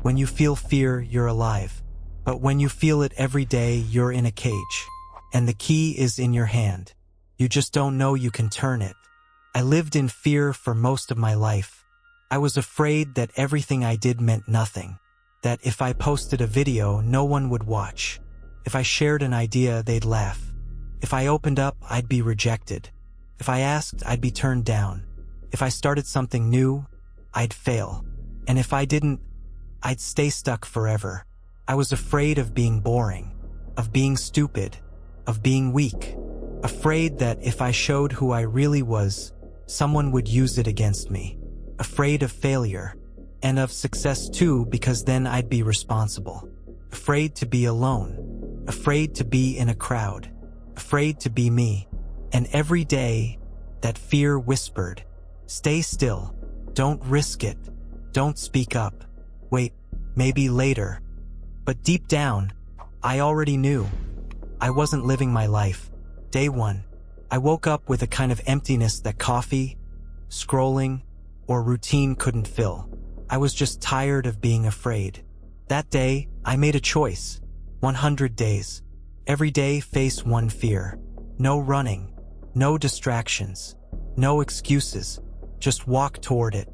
When you feel fear, you're alive. But when you feel it every day, you're in a cage. And the key is in your hand. You just don't know you can turn it. I lived in fear for most of my life. I was afraid that everything I did meant nothing. That if I posted a video, no one would watch. If I shared an idea, they'd laugh. If I opened up, I'd be rejected. If I asked, I'd be turned down. If I started something new, I'd fail. And if I didn't, I'd stay stuck forever. I was afraid of being boring, of being stupid, of being weak. Afraid that if I showed who I really was, someone would use it against me. Afraid of failure, and of success too, because then I'd be responsible. Afraid to be alone. Afraid to be in a crowd. Afraid to be me. And every day, that fear whispered, "Stay still. Don't risk it. Don't speak up. Wait, maybe later." But deep down, I already knew. I wasn't living my life. Day one, I woke up with a kind of emptiness that coffee, scrolling, or routine couldn't fill. I was just tired of being afraid. That day, I made a choice. 100 days. Every day face one fear. No running. No distractions. No excuses. Just walk toward it.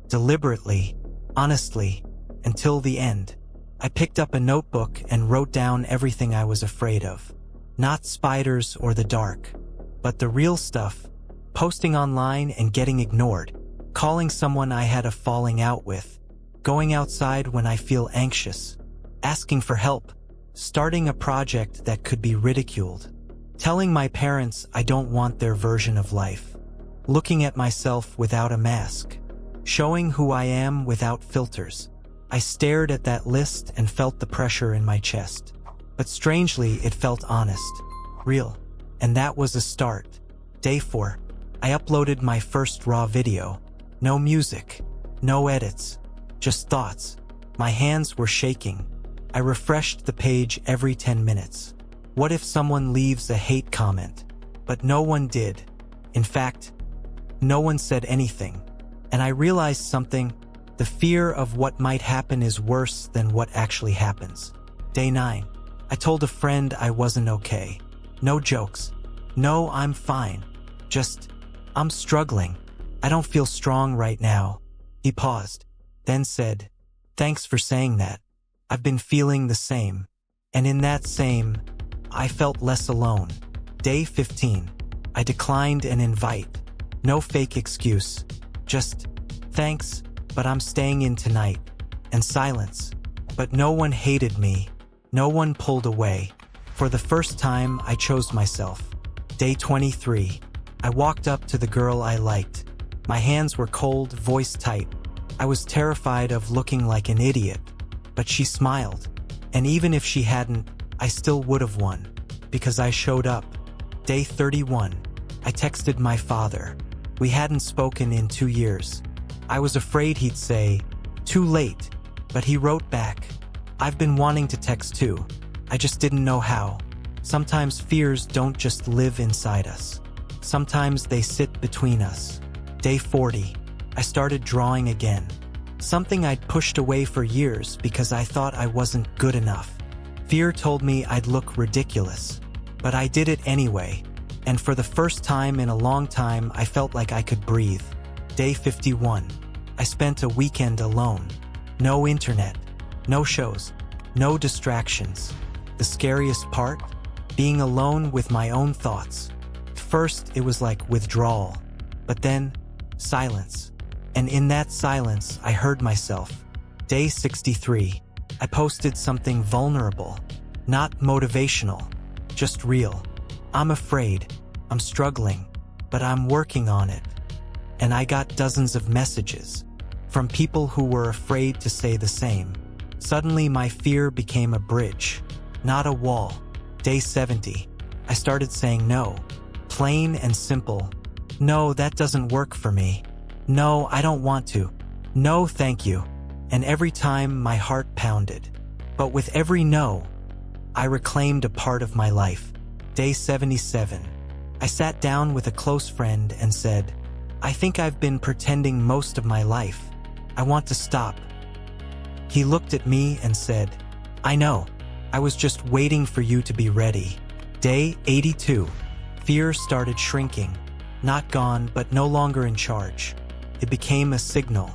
Deliberately. Honestly. Until the end. I picked up a notebook and wrote down everything I was afraid of. Not spiders or the dark, but the real stuff. Posting online and getting ignored. Calling someone I had a falling out with. Going outside when I feel anxious. Asking for help. Starting a project that could be ridiculed. Telling my parents I don't want their version of life. Looking at myself without a mask. Showing who I am without filters. I stared at that list and felt the pressure in my chest. But strangely, it felt honest, real, and that was a start. Day 4. I uploaded my first raw video. No music, no edits, just thoughts. My hands were shaking. I refreshed the page every 10 minutes. What if someone leaves a hate comment? But no one did. In fact, no one said anything. And I realized something. The fear of what might happen is worse than what actually happens. Day 9. I told a friend I wasn't okay. No jokes. No, I'm fine. Just, I'm struggling. I don't feel strong right now. He paused, then said, "Thanks for saying that. I've been feeling the same." And in that same, I felt less alone. Day 15. I declined an invite. No fake excuse. Just, "Thanks, but I'm staying in tonight." And silence. But no one hated me. No one pulled away. For the first time, I chose myself. Day 23. I walked up to the girl I liked. My hands were cold, voice tight. I was terrified of looking like an idiot. But she smiled. And even if she hadn't, I still would have won. Because I showed up. Day 31. I texted my father. We hadn't spoken in 2 years. I was afraid he'd say, "Too late." But he wrote back, "I've been wanting to text too. I just didn't know how." Sometimes fears don't just live inside us. Sometimes they sit between us. Day 40. I started drawing again. Something I'd pushed away for years because I thought I wasn't good enough. Fear told me I'd look ridiculous. But I did it anyway. And for the first time in a long time, I felt like I could breathe. Day 51. I spent a weekend alone. No internet. No shows. No distractions. The scariest part? Being alone with my own thoughts. First, it was like withdrawal. But then, silence. And in that silence, I heard myself. Day 63. I posted something vulnerable. Not motivational. Just real. I'm afraid. I'm struggling. But I'm working on it. And I got dozens of messages. From people who were afraid to say the same. Suddenly my fear became a bridge, not a wall. Day 70. I started saying no. Plain and simple. No, that doesn't work for me. No, I don't want to. No, thank you. And every time my heart pounded. But with every no, I reclaimed a part of my life. Day 77. I sat down with a close friend and said, "I think I've been pretending most of my life. I want to stop." He looked at me and said, "I know. I was just waiting for you to be ready." Day 82. Fear started shrinking. Not gone, but no longer in charge. It became a signal.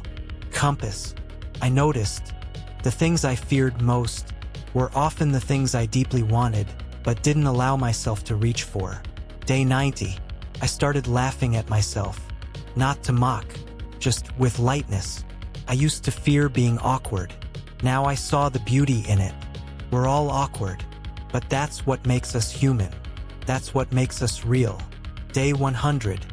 Compass. I noticed the things I feared most were often the things I deeply wanted, but didn't allow myself to reach for. Day 90. I started laughing at myself. Not to mock, just with lightness. I used to fear being awkward. Now I saw the beauty in it. We're all awkward, but that's what makes us human. That's what makes us real. Day 100.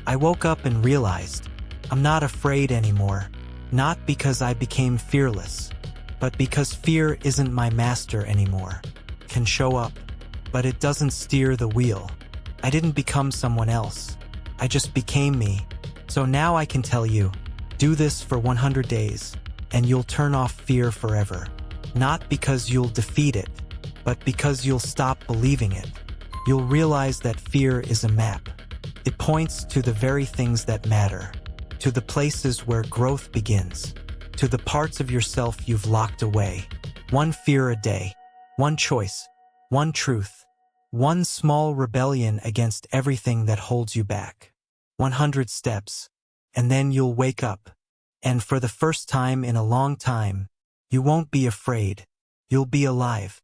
I woke up and realized I'm not afraid anymore. Not because I became fearless, but because fear isn't my master anymore. Can show up, but it doesn't steer the wheel. I didn't become someone else. I just became me. So now I can tell you, do this for 100 days, and you'll turn off fear forever. Not because you'll defeat it, but because you'll stop believing it. You'll realize that fear is a map. It points to the very things that matter, to the places where growth begins, to the parts of yourself you've locked away. One fear a day, one choice, one truth, one small rebellion against everything that holds you back. 100 steps, and then you'll wake up. And for the first time in a long time, you won't be afraid. You'll be alive.